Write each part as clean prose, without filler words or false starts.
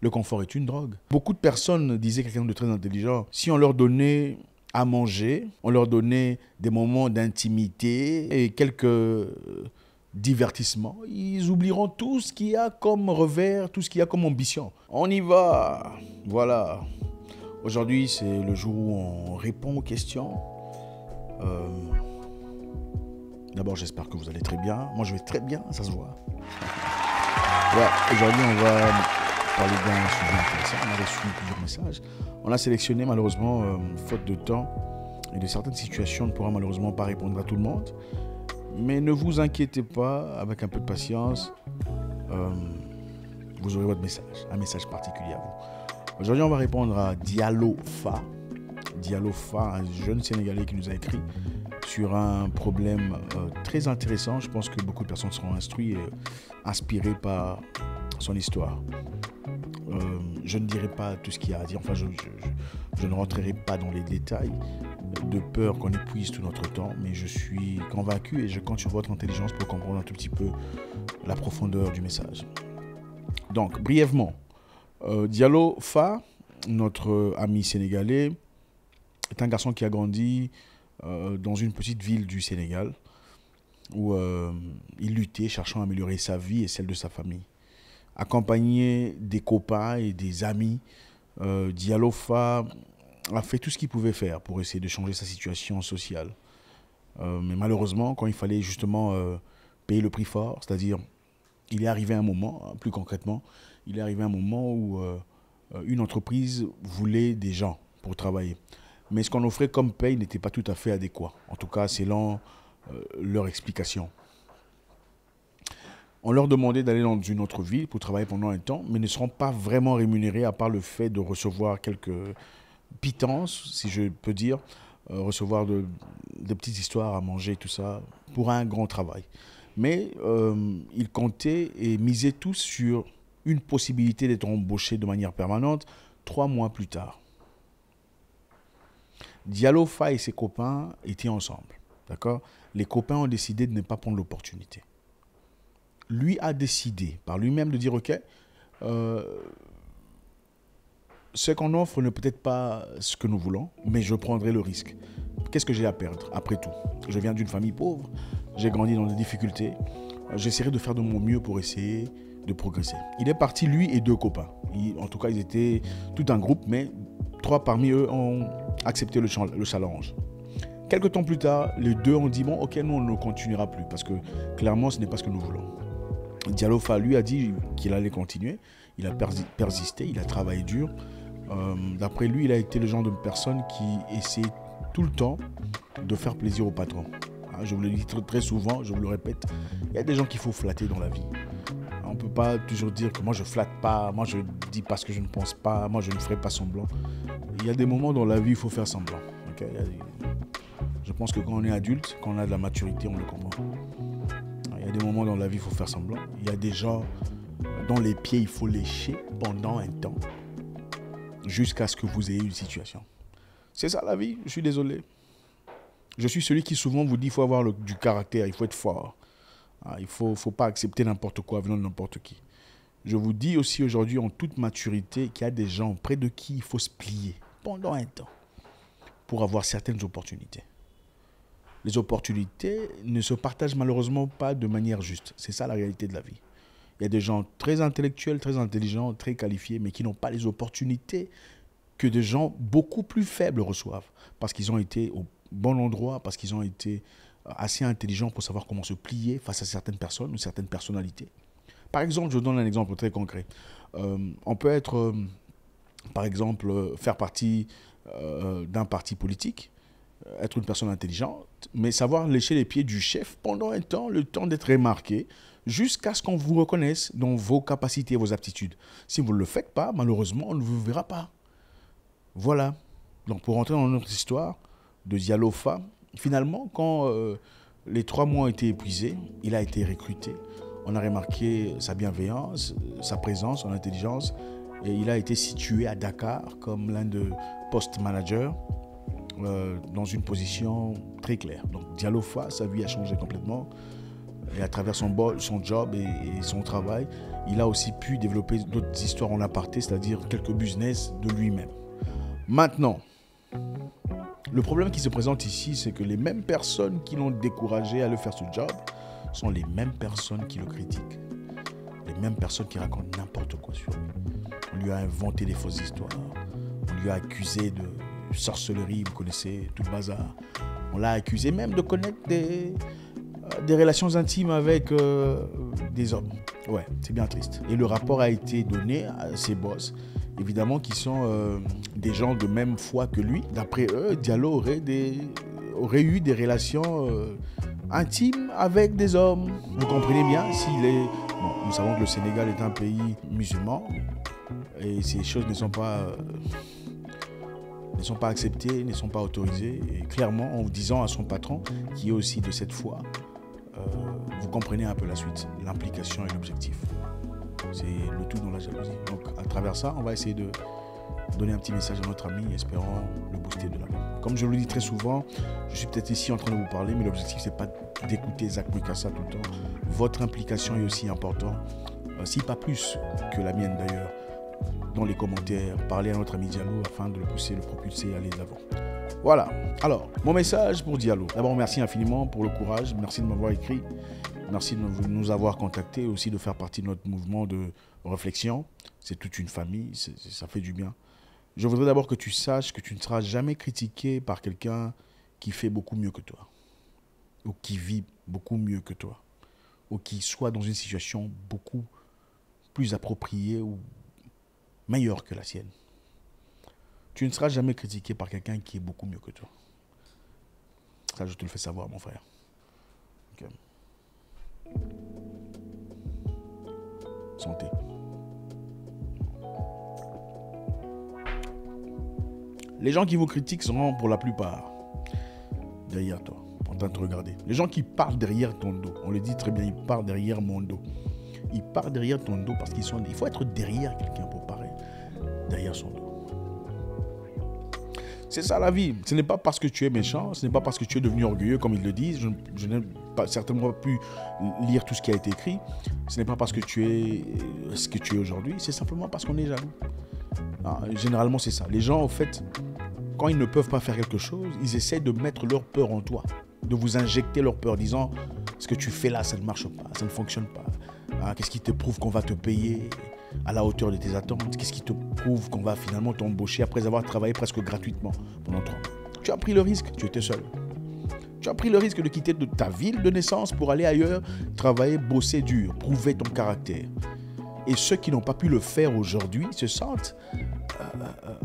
Le confort est une drogue. Beaucoup de personnes disaient quelqu'un de très intelligent. Si on leur donnait à manger, on leur donnait des moments d'intimité et quelques divertissements, ils oublieront tout ce qu'il y a comme revers, tout ce qu'il y a comme ambition. On y va. Voilà. Aujourd'hui, c'est le jour où on répond aux questions. D'abord, j'espère que vous allez très bien. Moi, je vais très bien, ça se voit. Ouais, aujourd'hui, on va parler d'un sujet intéressant. On a reçu plusieurs messages. On a sélectionné, malheureusement, faute de temps et de certaines situations, on ne pourra malheureusement pas répondre à tout le monde. Mais ne vous inquiétez pas, avec un peu de patience, vous aurez votre message, un message particulier à vous. Aujourd'hui, on va répondre à Diallo Fa. Diallo Fa, un jeune Sénégalais qui nous a écrit sur un problème très intéressant. Je pense que beaucoup de personnes seront instruites et inspirées par son histoire. Je ne dirai pas tout ce qu'il y a à dire, enfin je ne rentrerai pas dans les détails de peur qu'on épuise tout notre temps, mais je suis convaincu et je compte sur votre intelligence pour comprendre un tout petit peu la profondeur du message. Donc, brièvement, Diallo Fa, notre ami sénégalais, est un garçon qui a grandi dans une petite ville du Sénégal où il luttait, cherchant à améliorer sa vie et celle de sa famille. Accompagné des copains et des amis, Diallo Fa a fait tout ce qu'il pouvait faire pour essayer de changer sa situation sociale. Mais malheureusement, quand il fallait justement payer le prix fort, c'est-à-dire, il est arrivé un moment, plus concrètement, il est arrivé un moment où une entreprise voulait des gens pour travailler. Mais ce qu'on offrait comme paye n'était pas tout à fait adéquat. En tout cas, selon leur explication. On leur demandait d'aller dans une autre ville pour travailler pendant un temps, mais ne seront pas vraiment rémunérés à part le fait de recevoir quelques pitance, si je peux dire, recevoir des petites histoires à manger, tout ça, pour un grand travail. Mais ils comptaient et misaient tous sur une possibilité d'être embauchés de manière permanente 3 mois plus tard. Diallo Fa et ses copains étaient ensemble. D'accord ? Les copains ont décidé de ne pas prendre l'opportunité. Lui a décidé par lui-même de dire, OK, ce qu'on offre n'est peut-être pas ce que nous voulons, mais je prendrai le risque. Qu'est-ce que j'ai à perdre après tout? Je viens d'une famille pauvre, j'ai grandi dans des difficultés, j'essaierai de faire de mon mieux pour essayer de progresser. Il est parti, lui et 2 copains. En tout cas, ils étaient tout un groupe, mais 3 parmi eux ont accepté le challenge. Quelques temps plus tard, les 2 ont dit, bon, ok, nous, on ne continuera plus, parce que clairement, ce n'est pas ce que nous voulons. Diallo Fa, lui, a dit qu'il allait continuer. Il a persisté, il a travaillé dur. D'après lui, il a été le genre de personne qui essaie tout le temps de faire plaisir au patron. Je vous le dis très souvent, je vous le répète, il y a des gens qu'il faut flatter dans la vie. On ne peut pas toujours dire que moi je flatte pas, moi je ne dis pas ce que je ne pense pas, moi je ne ferai pas semblant. Il y a des moments dans la vie, il faut faire semblant. Okay? Je pense que quand on est adulte, quand on a de la maturité, on le comprend. Il y a des moments dans la vie, il faut faire semblant. Il y a des gens dont les pieds, il faut lécher pendant un temps, jusqu'à ce que vous ayez une situation. C'est ça la vie, je suis désolé. Je suis celui qui souvent vous dit qu'il faut avoir du caractère, il faut être fort. Il ne faut pas accepter n'importe quoi venant de n'importe qui. Je vous dis aussi aujourd'hui en toute maturité qu'il y a des gens près de qui il faut se plier pendant un temps pour avoir certaines opportunités. Les opportunités ne se partagent malheureusement pas de manière juste. C'est ça la réalité de la vie. Il y a des gens très intellectuels, très intelligents, très qualifiés, mais qui n'ont pas les opportunités que des gens beaucoup plus faibles reçoivent. Parce qu'ils ont été au bon endroit, parce qu'ils ont été assez intelligents pour savoir comment se plier face à certaines personnes ou certaines personnalités. Par exemple, je donne un exemple très concret. On peut être, par exemple, faire partie d'un parti politique, être une personne intelligente, mais savoir lécher les pieds du chef pendant un temps, le temps d'être remarqué, jusqu'à ce qu'on vous reconnaisse dans vos capacités et vos aptitudes. Si vous ne le faites pas, malheureusement, on ne vous verra pas. Voilà. Donc, pour rentrer dans notre histoire de Diallo Fa, finalement, quand les 3 mois ont été épuisés, il a été recruté. On a remarqué sa bienveillance, sa présence, son intelligence, et il a été situé à Dakar comme l'un de post-managers dans une position très claire. Donc Diallo Fa, sa vie a changé complètement. Et à travers son job et son travail, il a aussi pu développer d'autres histoires en aparté, c'est-à-dire quelques business de lui-même. Maintenant, le problème qui se présente ici, c'est que les mêmes personnes qui l'ont découragé à le faire ce job sont les mêmes personnes qui le critiquent. Les mêmes personnes qui racontent n'importe quoi sur lui. On lui a inventé des fausses histoires. On lui a accusé de sorcellerie, vous connaissez, tout le bazar. On l'a accusé même de connaître des relations intimes avec des hommes. Ouais, c'est bien triste. Et le rapport a été donné à ses boss, évidemment, qui sont des gens de même foi que lui. D'après eux, Diallo aurait eu des relations intimes avec des hommes. Vous comprenez bien, s'il est... Bon, nous savons que le Sénégal est un pays musulman et ces choses ne sont pas acceptées, ne sont pas autorisées. Et clairement, en vous disant à son patron, qui est aussi de cette foi, vous comprenez un peu la suite, l'implication et l'objectif. C'est le tout dans la jalousie. Donc à travers ça, on va essayer de donner un petit message à notre ami, espérant le booster de l'avant. Comme je le dis très souvent, je suis peut-être ici en train de vous parler, mais l'objectif c'est pas d'écouter Zach Mukasa tout le temps. Votre implication est aussi importante, si pas plus que la mienne d'ailleurs. Dans les commentaires, parlez à notre ami Diallo afin de le pousser, le propulser, aller de l'avant. Voilà. Alors, mon message pour Diallo. D'abord, merci infiniment pour le courage. Merci de m'avoir écrit. Merci de nous avoir contactés et aussi de faire partie de notre mouvement de réflexion. C'est toute une famille, ça fait du bien. Je voudrais d'abord que tu saches que tu ne seras jamais critiqué par quelqu'un qui fait beaucoup mieux que toi, ou qui vit beaucoup mieux que toi, ou qui soit dans une situation beaucoup plus appropriée ou meilleure que la sienne. Tu ne seras jamais critiqué par quelqu'un qui est beaucoup mieux que toi. Ça, je te le fais savoir, mon frère. Okay. Santé. Les gens qui vous critiquent seront pour la plupart derrière toi, en train de te regarder. Les gens qui parlent derrière ton dos, on le dit très bien, ils parlent derrière mon dos. Ils parlent derrière ton dos parce qu'ils sont... Il faut être derrière quelqu'un pour parler derrière son dos. C'est ça la vie. Ce n'est pas parce que tu es méchant, ce n'est pas parce que tu es devenu orgueilleux, comme ils le disent. Je n'ai certainement pas pu lire tout ce qui a été écrit. Ce n'est pas parce que tu es ce que tu es aujourd'hui, c'est simplement parce qu'on est jaloux. Généralement, c'est ça. Les gens, en fait, quand ils ne peuvent pas faire quelque chose, ils essaient de mettre leur peur en toi, de vous injecter leur peur, disant « ce que tu fais là, ça ne marche pas, ça ne fonctionne pas. Qu'est-ce qui te prouve qu'on va te payer à la hauteur de tes attentes? Qu'est-ce qui te prouve qu'on va finalement t'embaucher après avoir travaillé presque gratuitement pendant 3 mois? Tu as pris le risque, tu étais seul. Tu as pris le risque de quitter de ta ville de naissance pour aller ailleurs, travailler, bosser dur, prouver ton caractère. Et ceux qui n'ont pas pu le faire aujourd'hui se sentent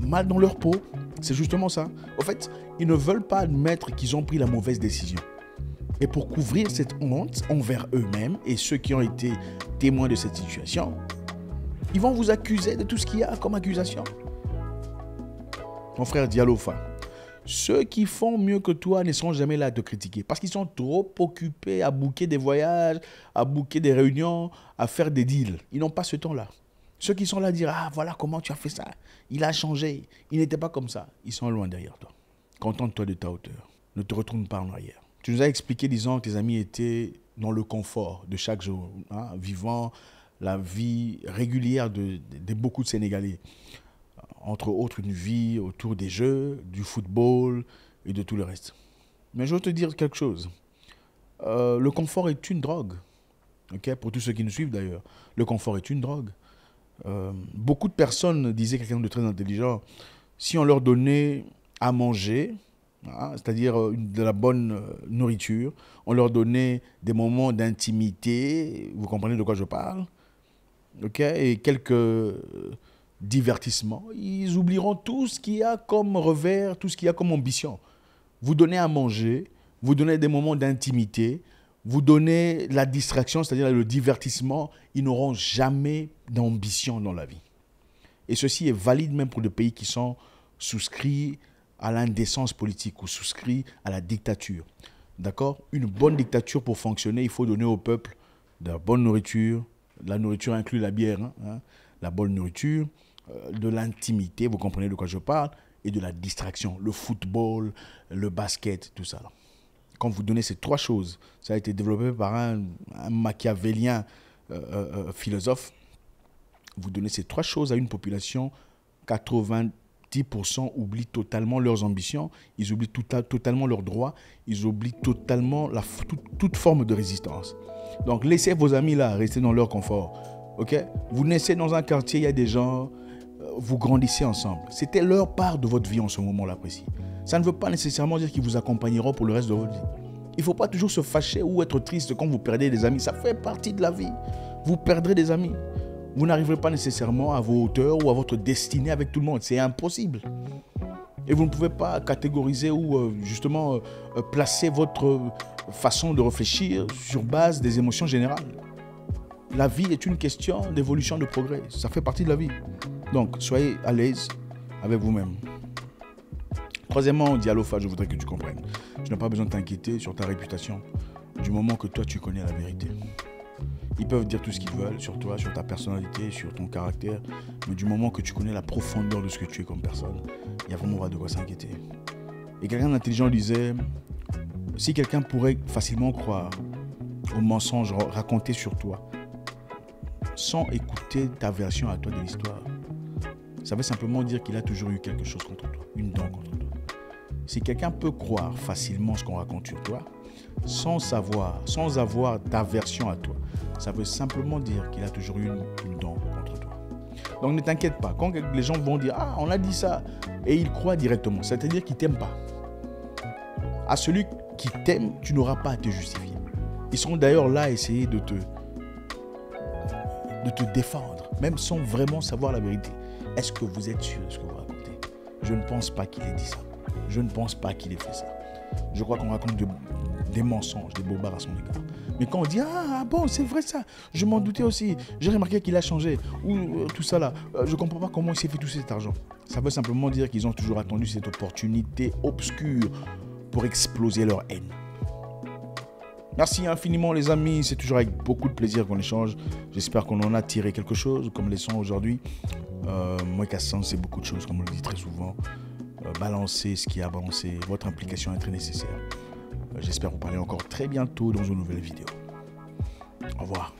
mal dans leur peau. C'est justement ça. En fait, ils ne veulent pas admettre qu'ils ont pris la mauvaise décision. Et pour couvrir cette honte envers eux-mêmes et ceux qui ont été témoins de cette situation, ils vont vous accuser de tout ce qu'il y a comme accusation. Mon frère Diallo Fa, ceux qui font mieux que toi ne seront jamais là à te critiquer parce qu'ils sont trop occupés à booker des voyages, à booker des réunions, à faire des deals. Ils n'ont pas ce temps-là. Ceux qui sont là à dire « Ah, voilà comment tu as fait ça. Il a changé. Il n'était pas comme ça. » Ils sont loin derrière toi. Contente-toi de ta hauteur. Ne te retourne pas en arrière. Tu nous as expliqué, disant que tes amis étaient dans le confort de chaque jour, vivant la vie régulière de beaucoup de Sénégalais. Entre autres, une vie autour des jeux, du football et de tout le reste. Mais je veux te dire quelque chose. Le confort est une drogue. Okay? Pour tous ceux qui nous suivent d'ailleurs, le confort est une drogue. Beaucoup de personnes, disait quelqu'un de très intelligent, si on leur donnait à manger, c'est-à-dire de la bonne nourriture, on leur donnait des moments d'intimité, vous comprenez de quoi je parle, okay? Et quelques divertissements, ils oublieront tout ce qu'il y a comme revers, tout ce qu'il y a comme ambition. Vous donnez à manger, vous donnez des moments d'intimité, vous donnez la distraction, c'est-à-dire le divertissement, ils n'auront jamais d'ambition dans la vie. Et ceci est valide même pour des pays qui sont souscrits à l'indécence politique ou souscrits à la dictature. D'accord? Une bonne dictature, pour fonctionner, il faut donner au peuple de la bonne nourriture. La nourriture inclut la bière, la bonne nourriture, de l'intimité, vous comprenez de quoi je parle, et de la distraction. Le football, le basket, tout ça. Quand vous donnez ces 3 choses, ça a été développé par un machiavélien philosophe, vous donnez ces 3 choses à une population, 90% oublient totalement leurs ambitions, ils oublient totalement leurs droits, ils oublient totalement toute forme de résistance. Donc laissez vos amis là, rester dans leur confort. Okay? Vous naissez dans un quartier, il y a des gens, vous grandissez ensemble. C'était leur part de votre vie en ce moment-là précis. Ça ne veut pas nécessairement dire qu'ils vous accompagneront pour le reste de votre vie. Il ne faut pas toujours se fâcher ou être triste quand vous perdez des amis. Ça fait partie de la vie. Vous perdrez des amis. Vous n'arriverez pas nécessairement à vos hauteurs ou à votre destinée avec tout le monde. C'est impossible. Et vous ne pouvez pas catégoriser ou justement placer votre façon de réfléchir sur base des émotions générales. La vie est une question d'évolution, de progrès. Ça fait partie de la vie. Donc, soyez à l'aise avec vous-même. Troisièmement, Dialopha, je voudrais que tu comprennes. Tu n'as pas besoin de t'inquiéter sur ta réputation du moment que toi, tu connais la vérité. Ils peuvent dire tout ce qu'ils veulent sur toi, sur ta personnalité, sur ton caractère, mais du moment que tu connais la profondeur de ce que tu es comme personne, il y a vraiment pas de quoi s'inquiéter. Et quelqu'un d'intelligent disait, si quelqu'un pourrait facilement croire aux mensonges racontés sur toi, sans écouter ta version à toi de l'histoire, ça veut simplement dire qu'il a toujours eu quelque chose contre toi, une dent contre toi. Si quelqu'un peut croire facilement ce qu'on raconte sur toi, sans avoir ta version à toi, ça veut simplement dire qu'il a toujours eu une dent contre toi. Donc ne t'inquiète pas, quand les gens vont dire « Ah, on a dit ça », et ils croient directement, c'est-à-dire qu'ils ne t'aiment pas. À celui qui t'aime, tu n'auras pas à te justifier. Ils seront d'ailleurs là à essayer de te défendre, même sans vraiment savoir la vérité. Est-ce que vous êtes sûr de ce que vous racontez? Je ne pense pas qu'il ait dit ça. Je ne pense pas qu'il ait fait ça. Je crois qu'on raconte des mensonges, des bobards à son égard. Mais quand on dit « Ah bon, c'est vrai ça, je m'en doutais aussi, j'ai remarqué qu'il a changé » ou tout ça là, je ne comprends pas comment il s'est fait tout cet argent. Ça veut simplement dire qu'ils ont toujours attendu cette opportunité obscure pour exploser leur haine. Merci infiniment les amis, c'est toujours avec beaucoup de plaisir qu'on échange. J'espère qu'on en a tiré quelque chose comme leçon aujourd'hui. Moi, Kassan, c'est beaucoup de choses, comme on le dit très souvent. Balancer ce qui a balancé, votre implication est très nécessaire. J'espère vous parler encore très bientôt dans une nouvelle vidéo. Au revoir.